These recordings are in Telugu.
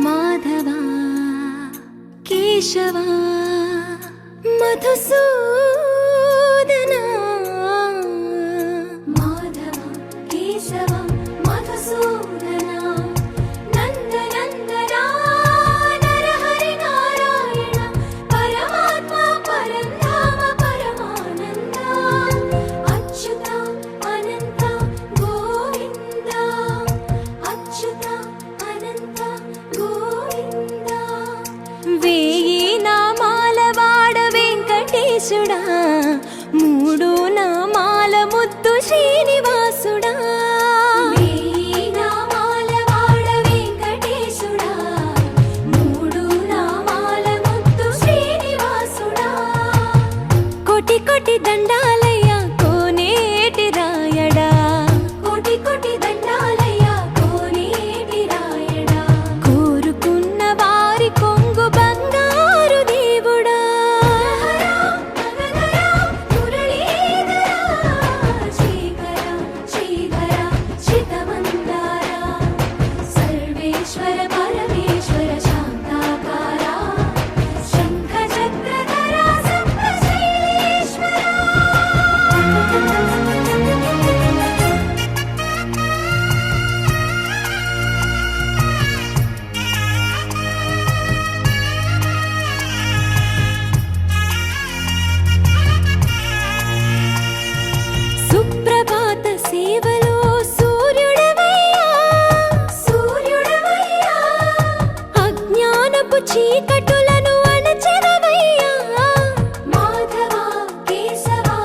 మాధవా కేశవా మధుసూదనా మాధవా కేశవా మధుసూదనా నందనందనా నరహరి నారాయణ పరమాత్మ పరంధామ పరమానంద అచ్యుత అనంత గోవింద అచ్యుత అనంత గోవింద వేయి నామాల వాడ వెంకటేశుడా మూడు నామాల ముద్దు శ్రీనివాసుడా వేయి నామాల వాడ వెంకటేశుడా మూడు నామాల ముద్దు శ్రీనివాసుడా కోటి కోటి దండాలయ్యా కోనేటి రాయడా కోటి కోటి దండాలయ్యా కోనేటి రాయడా కోరుకున్న వారి కొంగు బంగారు దేవుడా శ్రీకర శ్రీధర శితమందార సర్వేశ్వర పరమేశ్వర శాంతాకార శంఖ చక్రధర సప్తశైలేశ్వర సుప్రభాత సేవలో సూర్యుడవయ్యా సూర్యుడవయ్యా అజ్ఞానపు చీకటులను అణచెదవయ్యా మాధవా కేశవా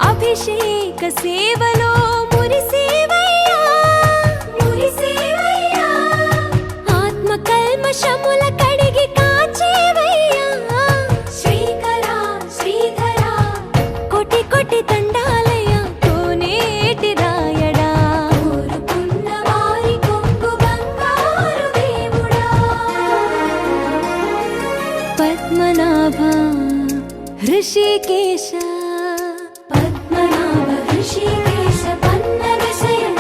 అభిషేక సేవలో మురిసేవయ్యా మురిసేవయ్యా ఆత్మ కల్మషముల కడిగి కాచేవయ్యా శ్రీకర శ్రీధర కోటి కోటి దండాలయ్యా కోనేటి రాయడా కోరుకున్న వారి కొంగు బంగారు దేవుడా పద్మనాభ హృషికేశ పద్మనాభ హృషికేశ పన్నగ శయన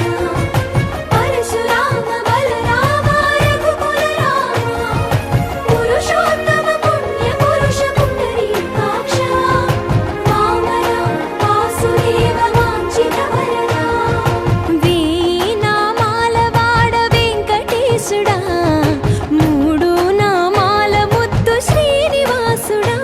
పరశురామ బలరామ రఘుకుల రామ పురుషోత్తమ పుణ్య పురుష పుండరీకాక్ష వామన వాసుదేవ వాంఛిత వరద వేయి నామాల వాడ వెంకటేశుడా మూడు నామాల ముద్దు శ్రీనివాసుడా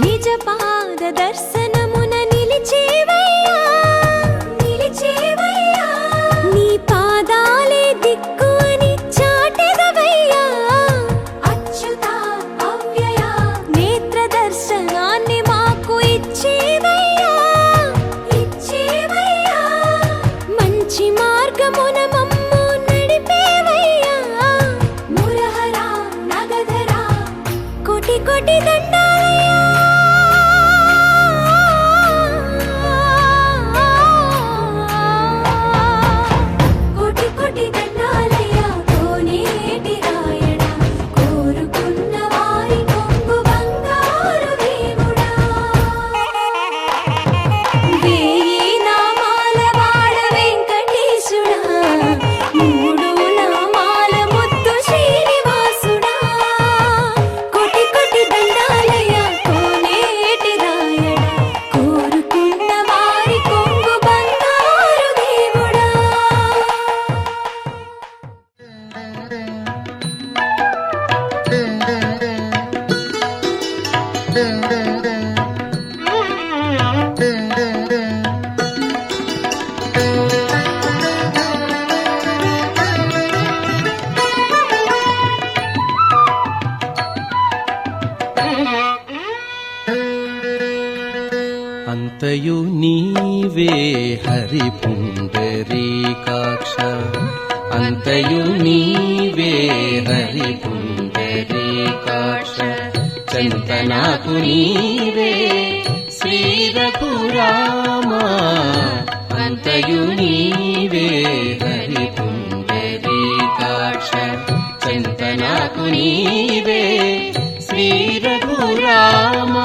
నిజ పాద దర్శనమున నిలిచేవయ్యా నిలిచేవయ్యా నీ పాదాలే దిక్కు అని చాటెదవయ్యా అచ్యుత అవ్యయ నేత్ర దర్శనాన్ని మాకు ఇచ్చేవయ్యా ఇచ్చేవయ్యా మంచి మార్గమున మమ్ము నడిపేవయ్యా మురహర నగధర కోటి కోటి దండాలయ్యా అంతయు నీవే హరి పుండరీకాక్ష అంతయు నీవే హరి పుండరీకాక్ష చింతనాకు నీవే శ్రీ రఘురామ అంతయు నీవే హరి పుండరీకాక్ష చింతనాకు నీవే శ్రీ రఘురామ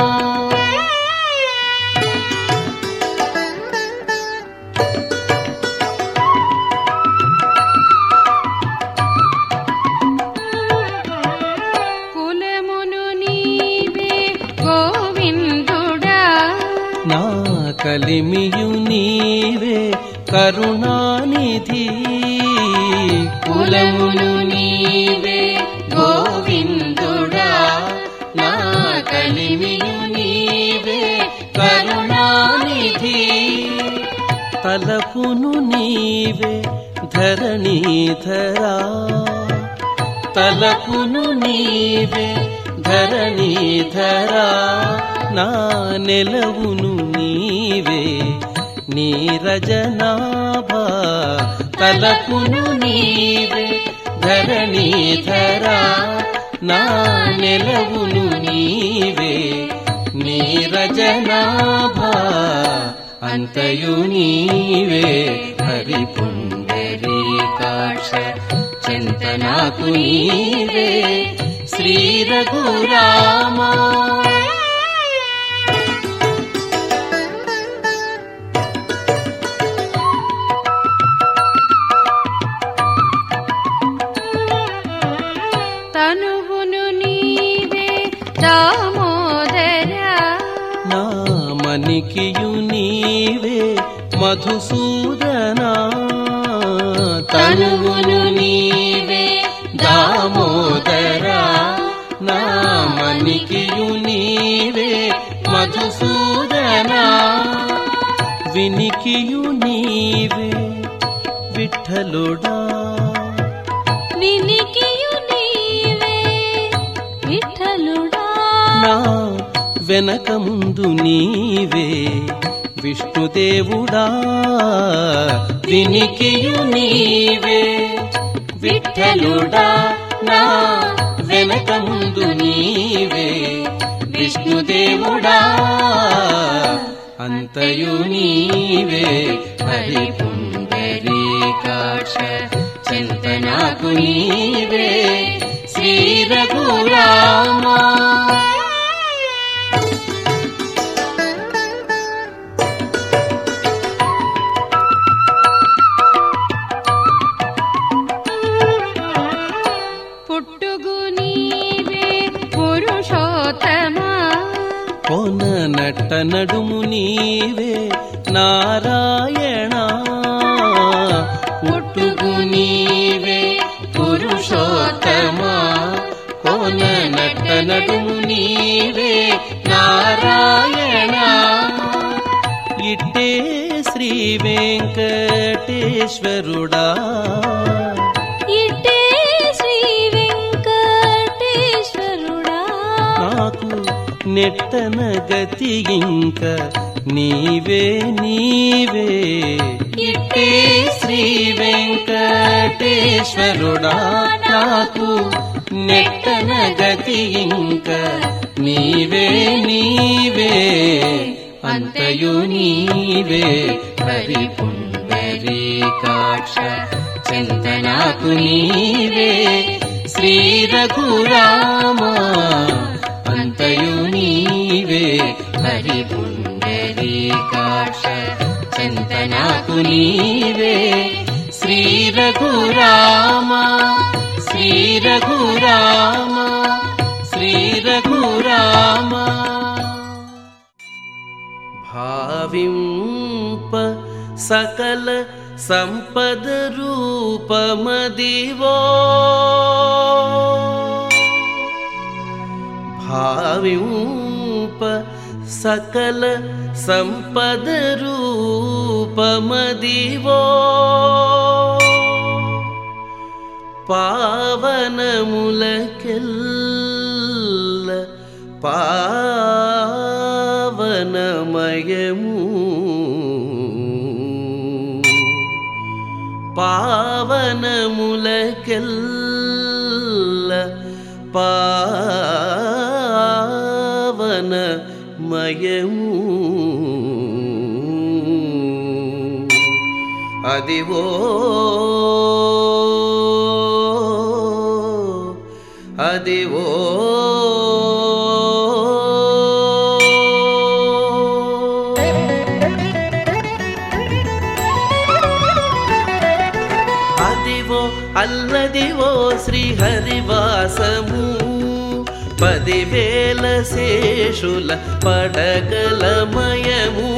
కలిమియు నీవే కరుణానిధి కులమును నీవే గోవిందుడా నా కలిమియు నీవే కరుణానిధి తలపును నీవే ధరణీధరా తలపును నీవే ధరణీధరా నా నెలవును నీవే నీరజనాభా తలపును నీవే ధరణీధరా నా నెలవును నీవే నీరజనాభా అంతయు నీవే హరి పుండరీకాక్ష చింతనాకు నీవే శ్రీ రఘురామ మణికియు నీవే మధుసూదనా తనువును నీవే దామోదరా నా మణికియు నీవే మధుసూదనా వినికియు నీవే విఠలుడా వినికియు నీవే విఠలుడా నా వెనక ముందు నీవే విష్ణుదేవుడా వినికియు నీవే విఠలుడా నా వెనక ముందు నీవే విష్ణుదేవుడా అంతయు నీవే హరి పుండరీకాక్ష చింతనాకు నీవే శ్రీ రఘురామ కోన నట్ట నడుము నీవే నారాయణ పుట్టుగు నీవే పురుషోత్తమా కోన నట్ట నడుము నీవే నారాయణ ఇట్టే శ్రీ వెంకటేశ్వరుడా ఇట్టే శ్రీ వెంకటేశ్వరుడా నాకు నెట్టన గతి ఇంక నీవే నీవే ఇట్టే శ్రీ వెంకటేశ్వరుడా నాకు నెట్టన గతి ఇంక నీవే నీవే అంతయు నీవే హరి పుండరీకాక్ష చింతనాకు నీవే శ్రీ రఘురామ అంతయు నీవే హరి పుండరీకాక్ష చింతనాకు నీవే శ్రీ రఘురామ శ్రీ రఘురామ శ్రీ రఘురామ భావింప సకల సంపద రూపమదివో భావింప సకల సంపద రూపమదివో పావనములకెల్ల పావనమదివో పావనమయము పావనములకెల్ల పావనమయము అదివో అదివో అదివో అల్లదివో శ్రీహరివాసము 10,000 శేషుల పడగలమయము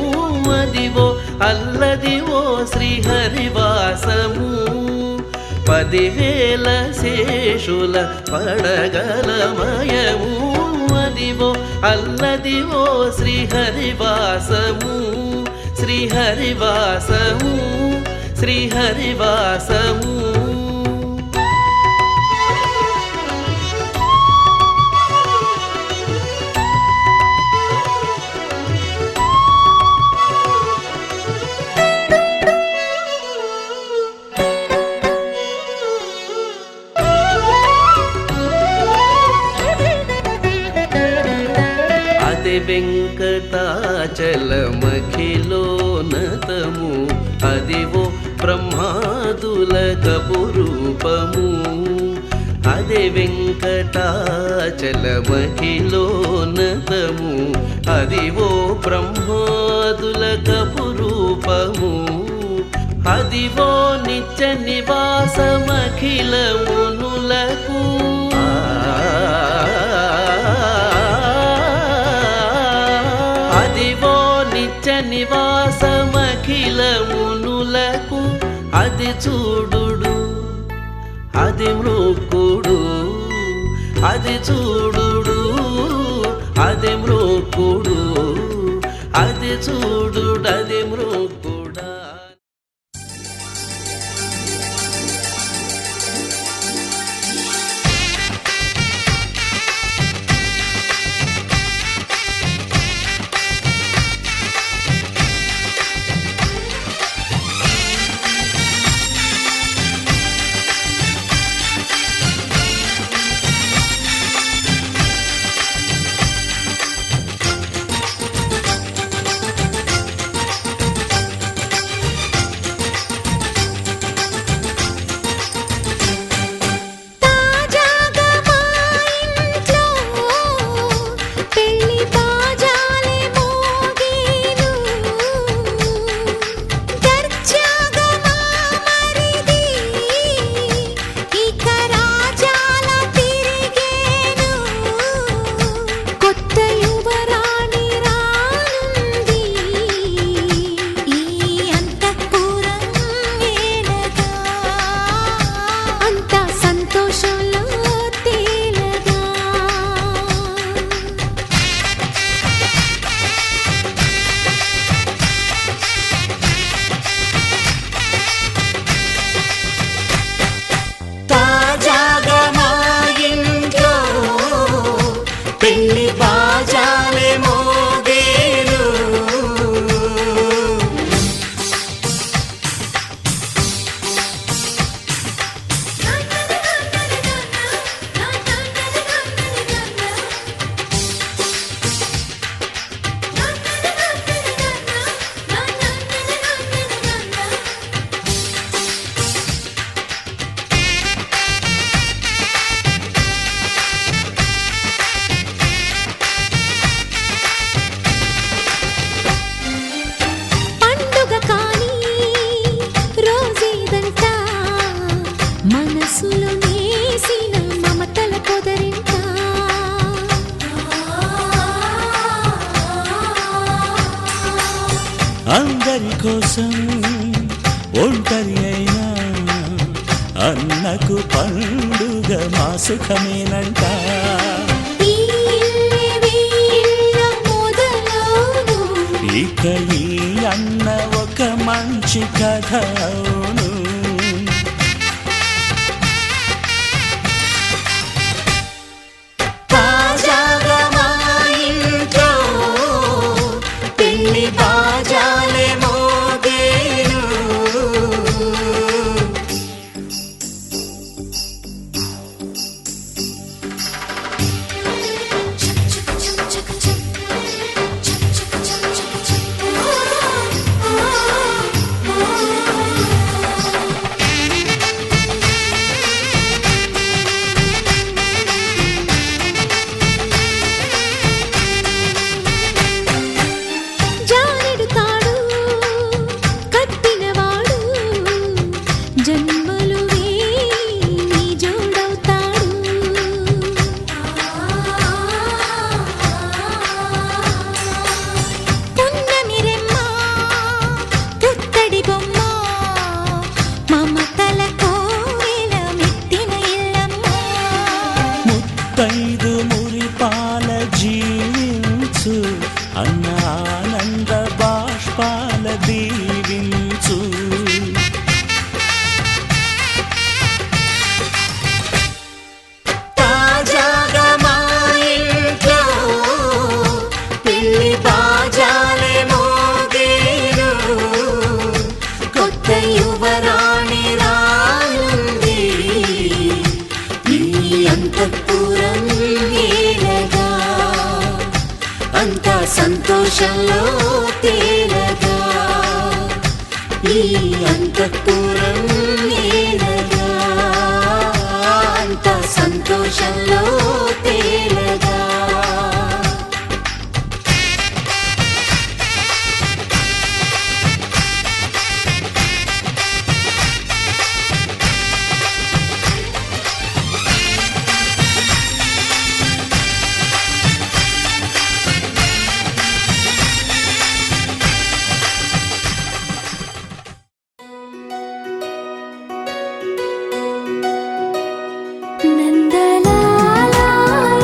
అదివో అల్లదివో శ్రీహరివాసము 10,000 శేషుల పడగలమయము అదివో అల్లదివో శ్రీహరివాసము శ్రీహరివాసము శ్రీహరివాసము వెంకటాచలమఖిలోనతము అదివో బ్రహ్మాదులకపు రూపము అదే వెంకటాచలమఖిలోనతము అదివో బ్రహ్మాదులకపు రూపము అదివో నిత్య నివాసమఖిలమునులకు అదివో నిత్య నివాసమఖిలమునులకు అది చూడుడు అది మృక్కుడు అది చూడుడు అది మృక్కుడు అది చూడుడు అది మృక్కుడా అందరి కోసం ఒంటరి అయినా అన్నకు పండుగ మా సుఖమేనంట. ఇక ఈ అన్న ఒక మంచి కథ అవును. పిల్లి బాజాలే మోగేను జానెడు తాడు కట్టినవాడు జన్మలు వేయి జోడవుతాడు పున్నమి రెమ్మ పుత్తడి బొమ్మ మమతల కోవెల మెట్టిన ఇల్లమ్మ ముత్తైదు మురిపాల జీవించు అన్న ఆనంద బాష్పాల దీవించు తాజాగా మా ఇంట్లో పిల్లి బాజాలే మోగేను కొత్త యువరాణి రానుంది ఈ అంతఃపురం ఏలగా అంతా సంతోషంలో తేలగా ఈ అంతఃపురం ఏలగా అంతా సంతోషంలో తేలగా నందలాలా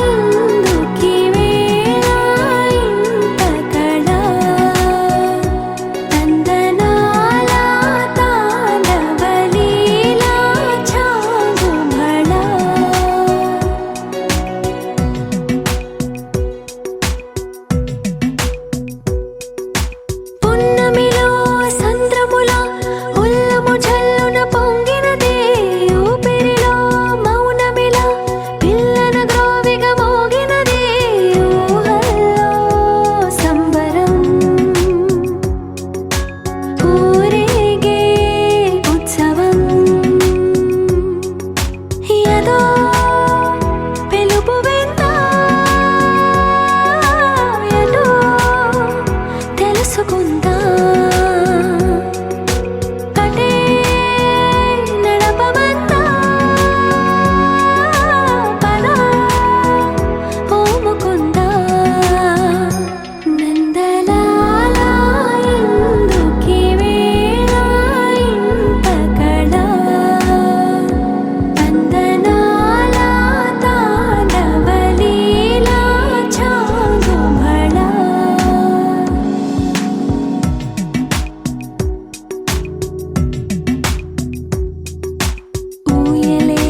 ఇందుకి వేళ ఇంత కళ నందనాలా తాండవలీలా చాగుమళ పున్నమిలో సంద్రముల ఉల్లము జల్లున పొంగినదే ఊపిరిలో మౌనమిలా పిల్లన గ్రోవిగా మోగినదే ఊహల్లో సంబరం ఊరేగే ఉత్సవం ఏదో పిలుపు విందా ఎటో తెలుసుకుందా కటే నడపమందా పద ఓముకుందా నందలాలా ఇందుకి వేళ ఇంత కళ నందనాలా తాండవలీలా చాగుమళ ఊయలే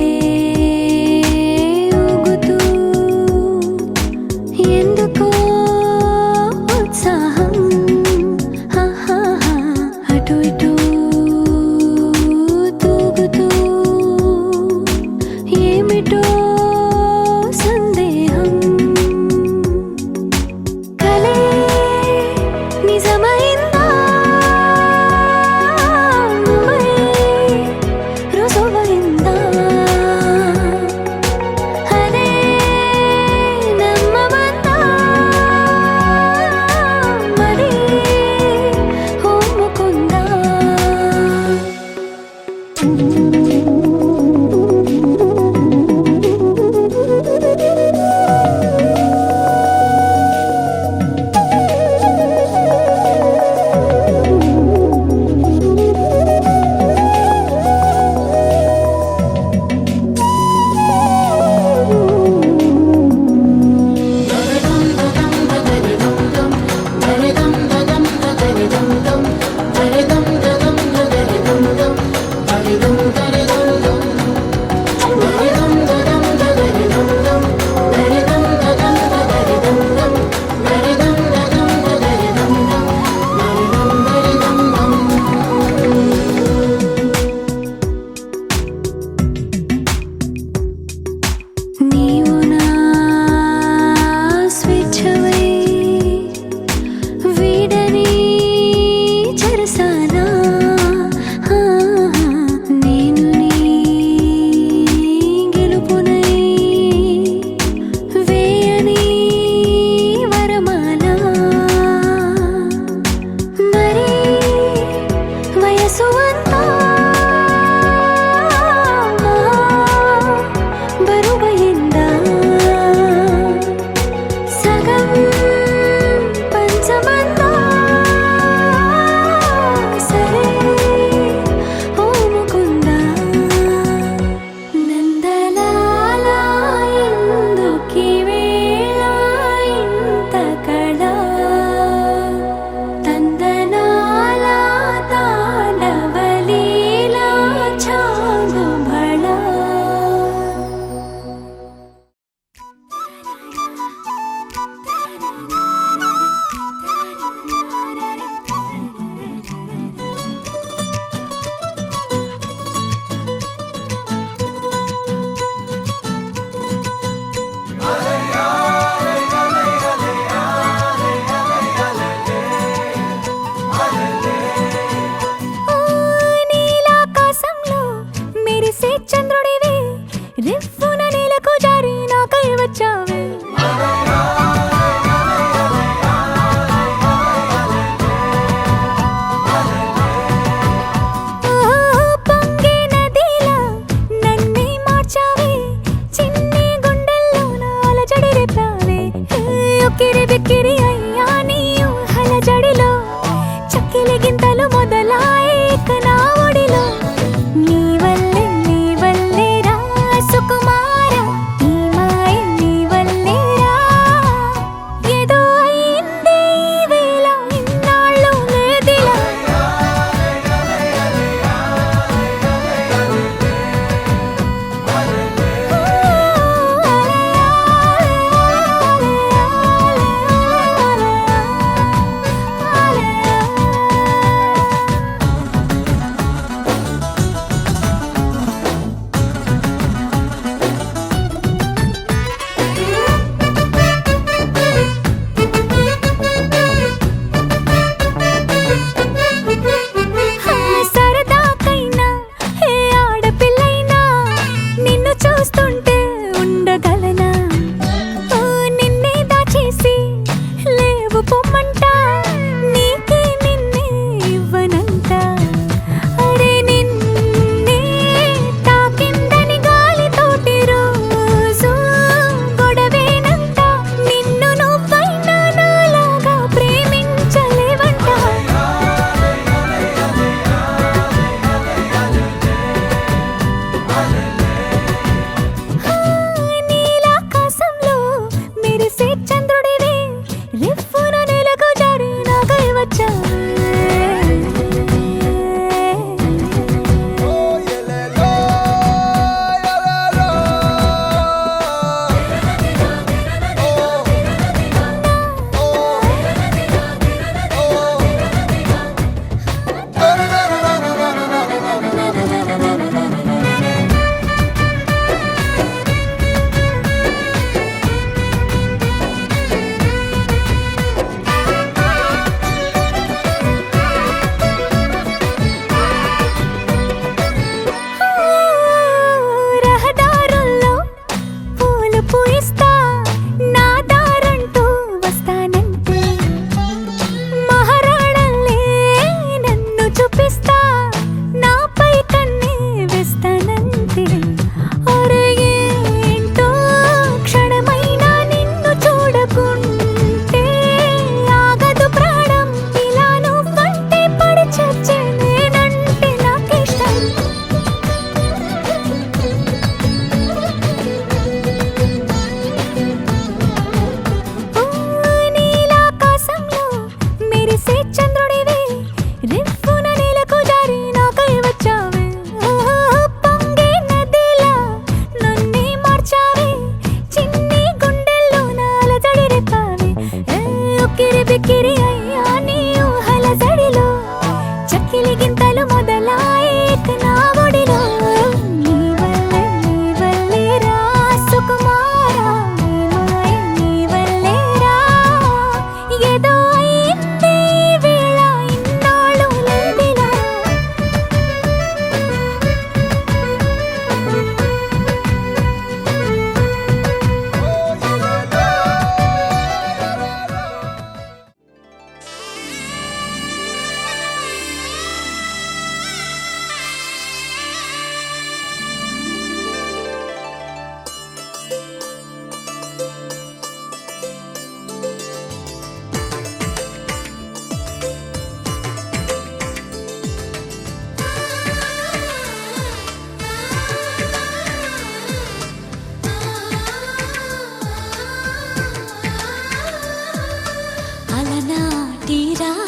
ఊగుతూ ఎందుకో ఉత్సాహం హాహాహా అటు ఇటు తూగుతూ ఏమిటో సందేహం కలే నిజమైందా మై రుజువైందా అదే నమ్మమందా మరి ఒప్పుకుందా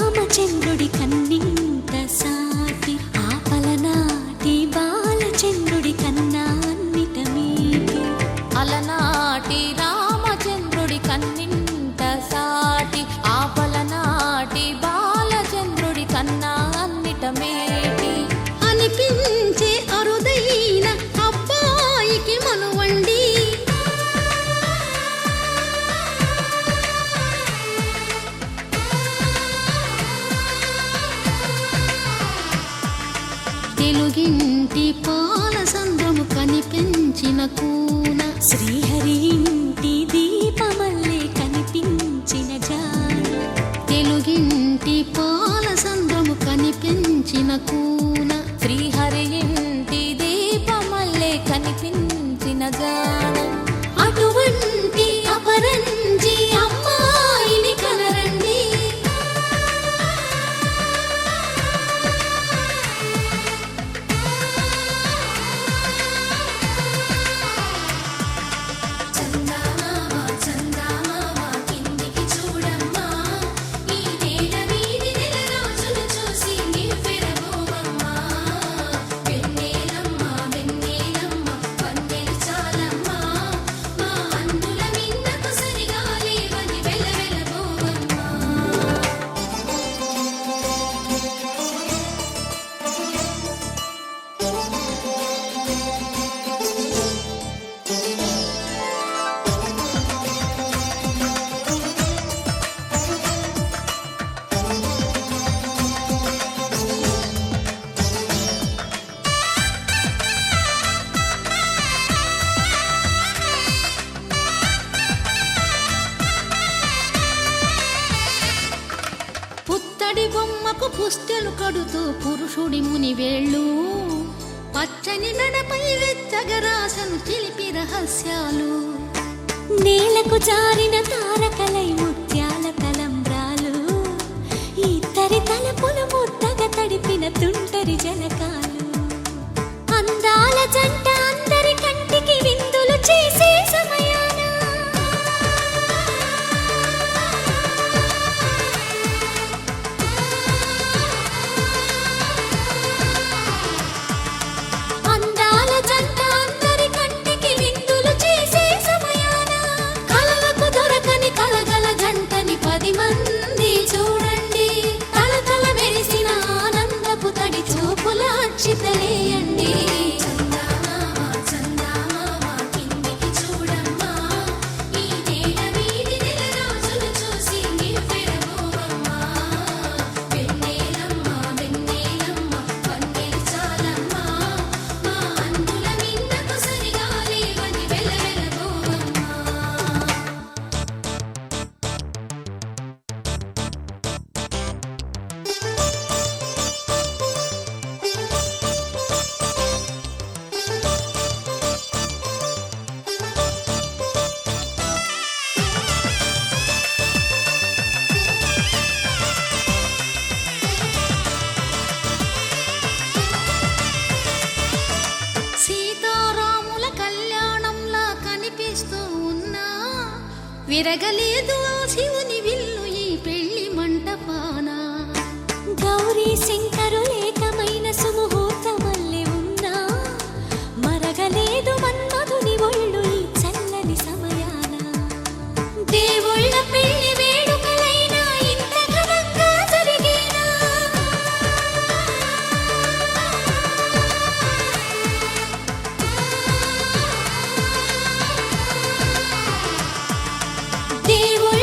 రామచంద్రుడి కన్నింత సాటి ఆపలనాటి బాలచంద్రుడి కన్నా అన్నిట మీటి అలనాటి రామచంద్రుడి కన్నింత సాటి ఆపలనాటి బాలచంద్రుడి కన్నా అన్నిట మేటి అనిపించే అరుదైన అబ్బాయికి మనువండి తెలుగింటి పాల సంద్రము కనిపించిన కూన శ్రీహరి ఇంటి దీపమల్లే కనిపించిన జాన తెలుగింటి పాల సంద్రము కనిపించిన కూన శ్రీహరి ఇంటి దీపమల్లే కనిపించిన జానం అటువంటి అపరంజి అమ్మాయిని కనరండి చందమామ చందమామ కిందికి చూడమ్మా ఈ నేల వీధి నెల రోజులు చూసి నివ్వెరబోవమ్మా వెన్నెలమ్మ వెన్నెలమ్మ వన్నెలు చాలమ్మా మా అన్నుల మిన్నకు సరిగా లేవని వెలవెలబోవమ్మా పుత్తడి బొమ్మకు పుస్తెలు కడుతూ పురుషుడి ముని వేళ్ళు పచ్చని నడపై వెచ్చగరాసను చిలిపి రహస్యాలు నేలకు జారిన తారకలై ముత్యాల తలంబ్రాలు ఇద్దరి తలపులు ముద్దగా తడిపిన తుంటరి జలకాలు అందాల జంట అందరి కంటికి విందులు చేసే సమయాన అందాల జంట అందరి కంటికి విందులు చేసే సమయాన కలలకు దొరకని కలగల జంటని 10 మంది చూడండి తలతల మెరిసిన ఆనందపు తడి చూపుల అచ్చితలేయండి చందమామ చందమామ కిందికి చూడమ్మా ఈ నేల వీధి నెల రోజులు చూసి నివ్వెరబోవమ్మా వెన్నెలమ్మ వెన్నెలమ్మ వన్నెలు చాలమ్మా మా అన్నుల మిన్నకు సరిగా లేవని వెలవెలబోవమ్మా సీతారాముల కళ్యాణంలా కనిపిస్తూ ఉన్నా విరగలేదు ఆ శివుని విల్లు ఈ పెళ్లి మంటపాన గౌరీ శంకరులేకమైన సుముహూర్తమల్లె ఉన్నా మరగలేదు మన్మధుని ఒళ్ళు ఈ చల్లని సమయాన దేవుళ్ళ పెళ్లి వేడుకలైనా ఇంత ఘనంగా జరిగేనా దేవుళ్ళ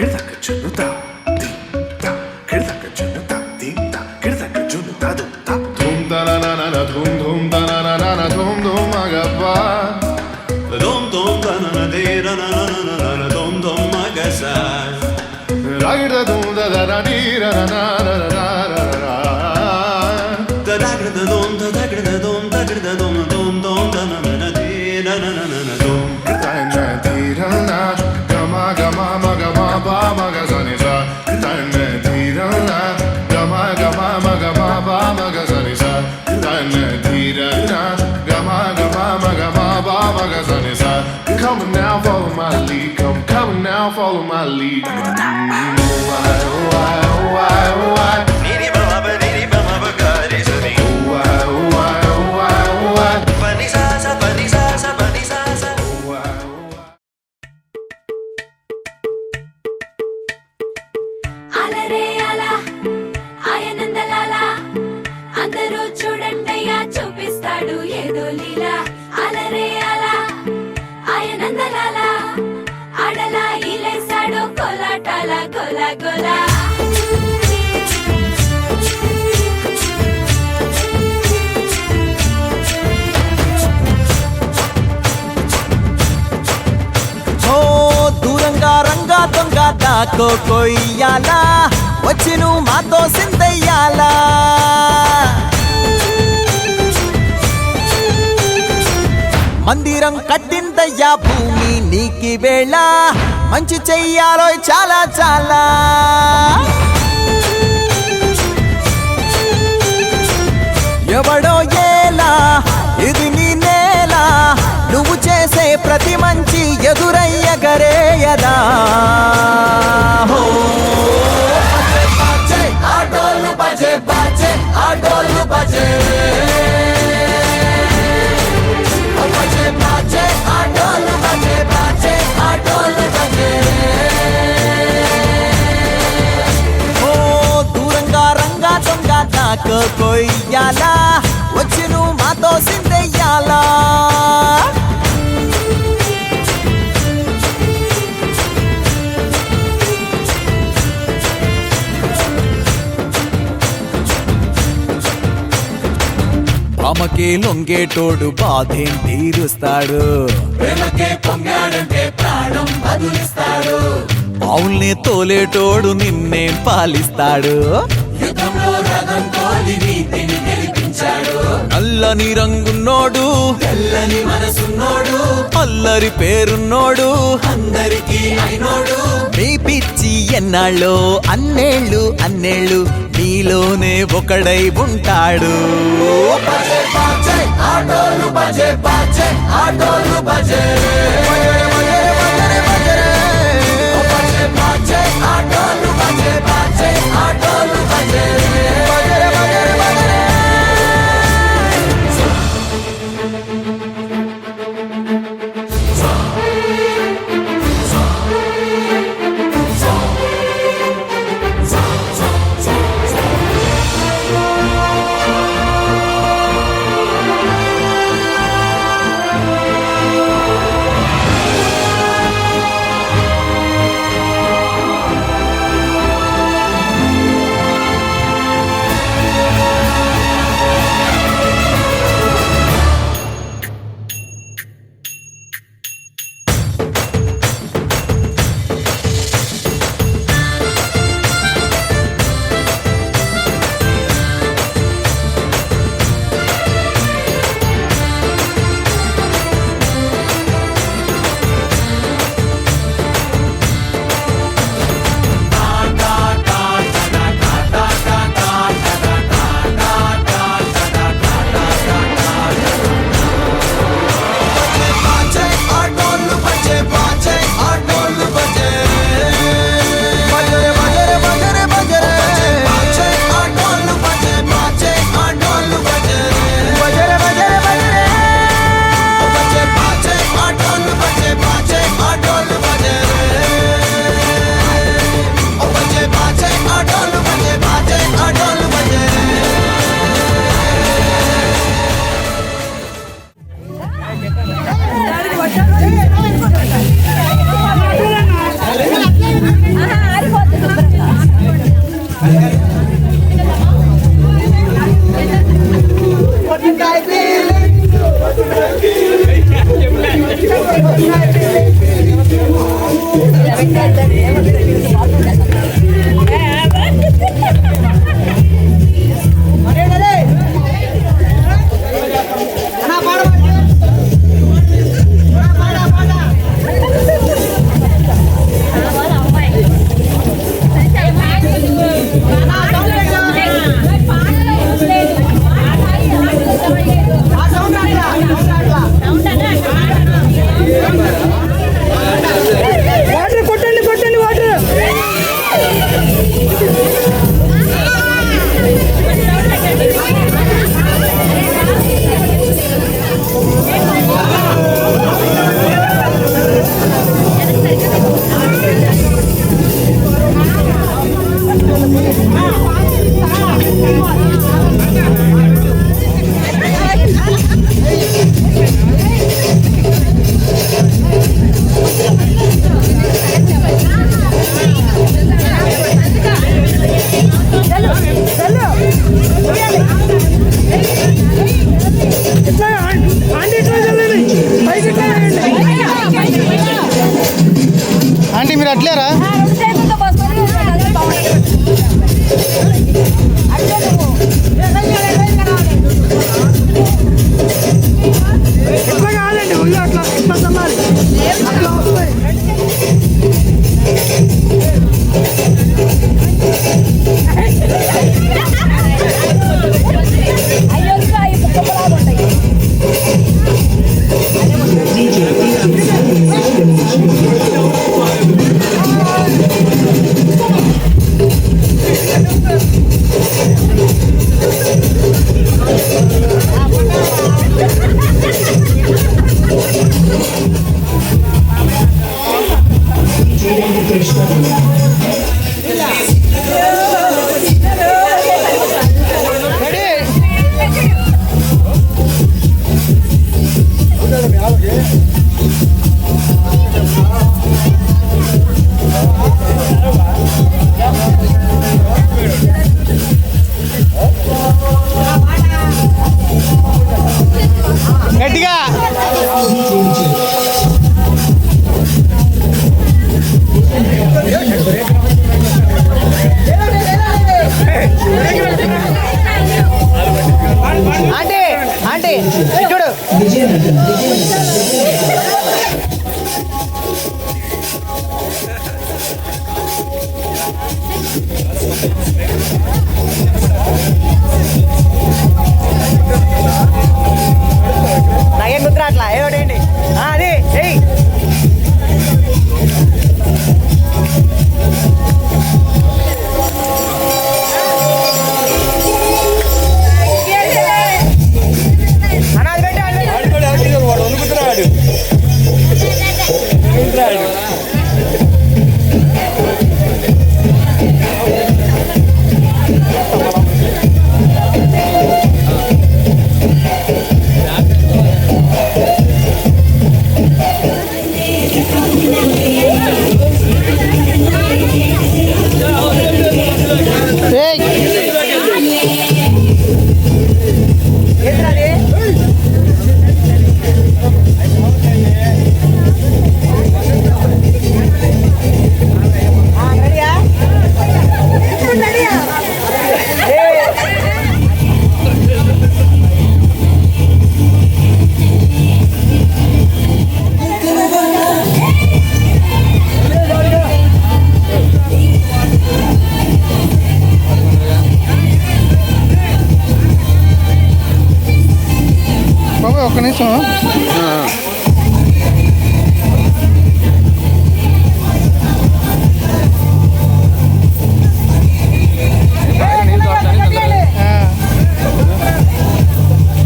కిడతక జునుతా దిం తా కిడతక జునుతా దిం తా కిడతక జునుతా దుం తా ధూమ్ తననన ధూమ్ ధూమ్ తననన ధూమ్ ధూమ్ మగబ్బా Dom dom da na na de na na na na na na dom dom magasa. రాగిడ Dhoom the the the నీ ర ర న ర ర ర ర ర Da da gra da dom da da gra da dom da gra da dom dom dom da na na na de na na na na na dom. కిడతన తీరన గమ గమ మగమ బా మగ సని సా కిడతన తీరన గమ గమ మగమ బా మగ సని సా కిడతన తీరన గమ గమ మగమ బా మగ సని సా Come now, follow my lead. Come now, follow my lead. Oh, I, oh, I, oh, I, oh, I. Niri ba ba niri ba ma ba ga re sa ni. Oh, I, oh, I, oh, I, oh, I. Pa ni sa sa pa ni sa sa pa ni sa sa. Oh, I, oh, I. అలరే అలా ఆయనందలాల అందరూ చూడండయ్యా చూపిస్తాడు ఏదో లీలా అలరే అలా ఆయనందలాల ఆడలా ఇలేసాడు కోలాటాల గోలా గోలా ఓ దూరంగా రంగా దొంగ దాకో కొయ్యాలా వచ్చి నువ్వు మాతో సిందయ్యాలా మందిరం కట్టిందయ్యా భూమి నీకి వేళ మంచి చెయ్యాలో చాలా చాలా ఎవడో ఏలా ఇది నీ నేల నువ్వు చేసే ప్రతి మంచి ఎదురయ్యగరేయదా హో బాజే ఆటోలు బాజే బాజే ఆటోలు బాజే బాజే బాజే ఆటోలు బాజే బాజే ఆటోలు బాజే ఓ దూరంగా రంగా దొంగ నాకు కొయ్యాలా వచ్చి నువ్వు మాతో సిందెయ్యాలా భామకే లొంగేటోడు బాధేం తీరుస్తాడు ప్రేమకే పొంగాడంటే ప్రాణం బదులిస్తాడు బావుల్ని తోలేటోడు నిన్నే పాలిస్తాడు యుద్ధంలో రథం తోలి నీతిని గెలిపించాడు నల్లని రంగున్నోడు తెల్లని మనసున్నోడు అల్లరి పేరున్నోడు అందరికీ అయినోడు మీ పిచ్చి ఎన్నాళ్ళో అన్నేళ్ళు అన్నేళ్ళు నీలోనే ఒకడై ఉంటాడు బజే బాజే ఆటోలు బజే బాజే ఆటోలు బజే బజే బాజే ఆటోలు బజే బాజే ఆటోలు బజే నాకేం గుర్తు అట్లా ఏమిటండి అది ఏయ్ ఒక్క నిమిషం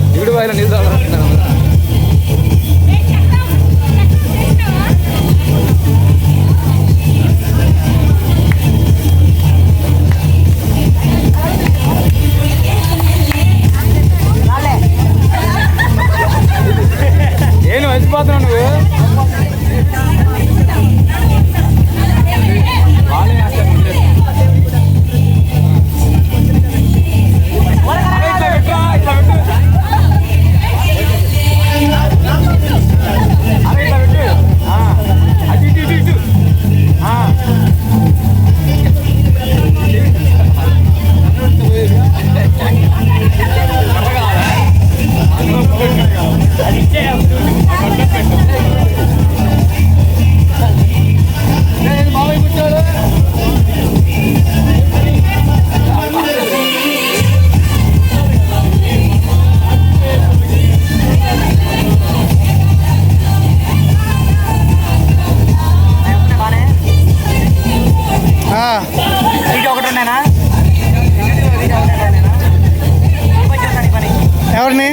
ఇక్కడ పైన నీళ్ళు ఏను వచ్చిపోతున్నావు నువ్వు ఎవరిని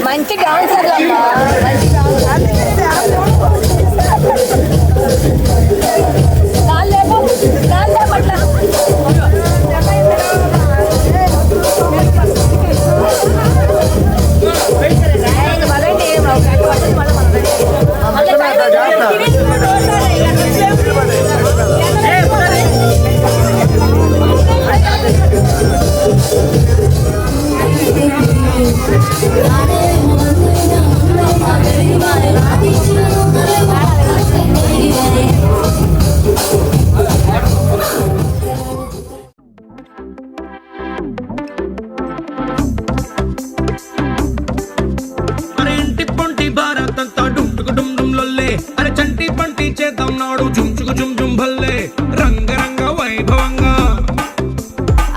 మంచి డాన్సర్ అమ్మా, మంచి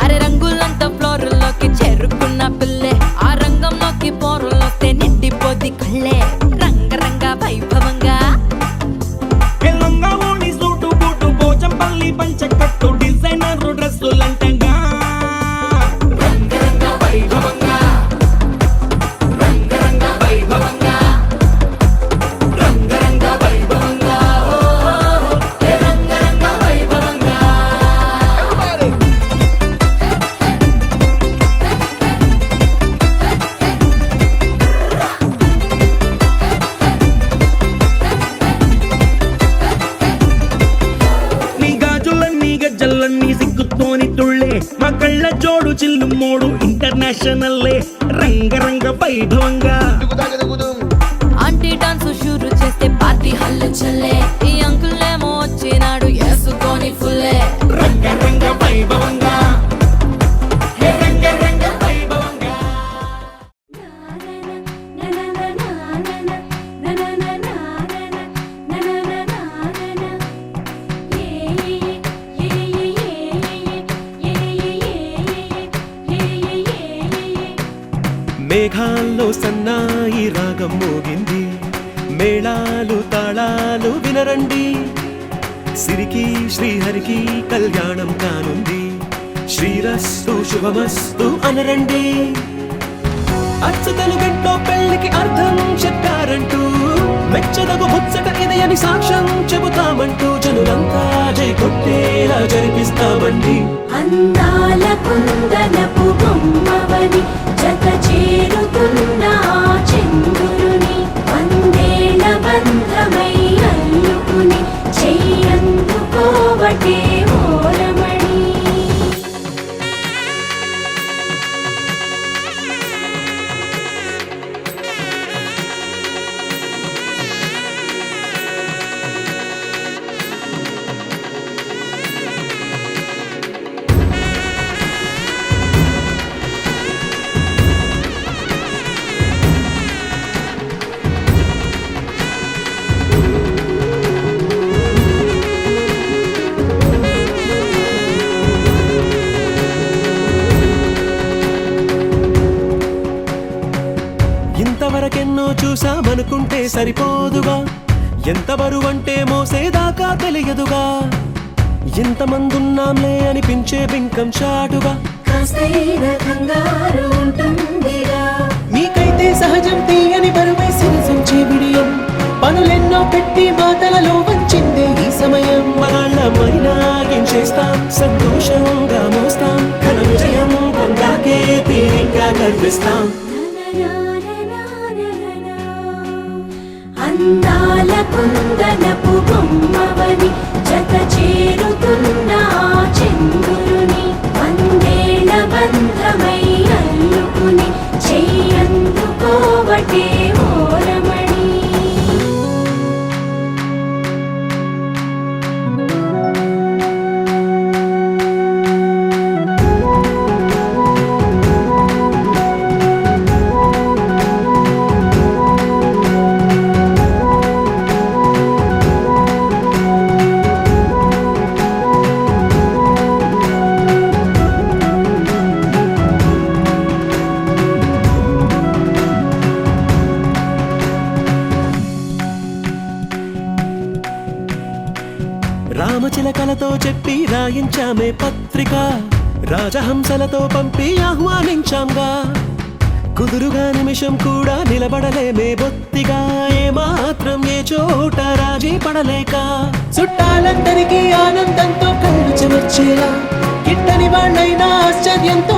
అరే రంగులంతా ఫ్లోర్లోకి చేరుకున్న పిల్లే, ఆ రంగంలోకి పోరులోతే నిండిపోది కళ్ళే. రంగ రంగ వైభవంగా సూటు బూటు పోచంపల్లి పంచకట్టు డిజైనర్ డ్రెస్సులంటంగా రంగ రంగ వైభవంగా, రంగ రంగ వైభవంగా, రంగ రంగ వైభవంగా, రంగ రంగ వైభవంగా. నీ గాజులన్నీ గజ్జలన్నీ సిగ్గుతోని తుళ్ళే, మా కళ్ళ జోడు చిల్లు మోడు ఇంటర్నేషనల్లే. రంగ రంగ వైభవంగా ఆంటీ డాన్స్ షూరు చేస్తే పార్టీ హల్లు చల్లే. ఈ అంకుల్ ఏమో వచ్చినాడు వేసుకొని ఫుల్లే. రంగ రంగ వైభవంగా, రంగ రంగ వైభవంగా. మేఘాల్లో సన్నాయి రాగం మోగింది, మేళాలు తాళాలు వినరండి. సిరికి శ్రీహరికి కళ్యాణం కానుంది, శ్రీరస్తు శుభమస్తు అనరండి. అచ్చతలు గంటో పెళ్లికి అర్థం చెప్పారంటూ, మెచ్చదగు ముచ్చట ఇది అని సాక్ష్యం చెబుతామంటూ, జనులంతా జై కొట్టేలా జరిపిస్తామండి. అందాల కుందనపు బొమ్మవని జత చేరుతున్న ఆ చంద్రుని, వందేళ్ల బంధమై అల్లుకుని చెయ్యందుకోవటే ఓరమణి. ఇంతవరకెన్నో చూసామనుకుంటే సరిపోదుగా, ఎంత బరువంటే మోసేదాకా తెలియదుగా. ఇంతమందున్నాంలే అనిపించే బింకం చాటుగా, కాస్తైన కంగారు ఉంటుందిగా. మీకైతే సహజం తీయని బరువేసిన సంచే బిడియం పనులెన్నో పెట్టి మాటలలో వంచిందే ఈ సమయం. మనాళ్ళమైనా ఏం చేస్తాం సంతోషంగా మోస్తాం ఘన విజయం పొందాకే తీరిగ్గా కనిపిస్తాం. అందాల కుందనపు బొమ్మవని జత చేరుతున్న ఆ చంద్రుని వందేళ్ల బంధమై అల్లుకుని చెయ్యందుకోవటే ఓరమణి. రామచిలకలతో చెప్పి రాయించామే పత్రిక రాజహంసలతో పంపి ఆహ్వానించాంగా. కుదురుగా నిమిషం కూడా నిలబడలేమే బొత్తిగా ఏమాత్రం ఏ చోట రాజీ పడలేక. చుట్టాలందరికీ ఆనందంతో కళ్ళు చెమర్చేలా గిట్టని వాళ్ళైనా ఆశ్చర్యంతో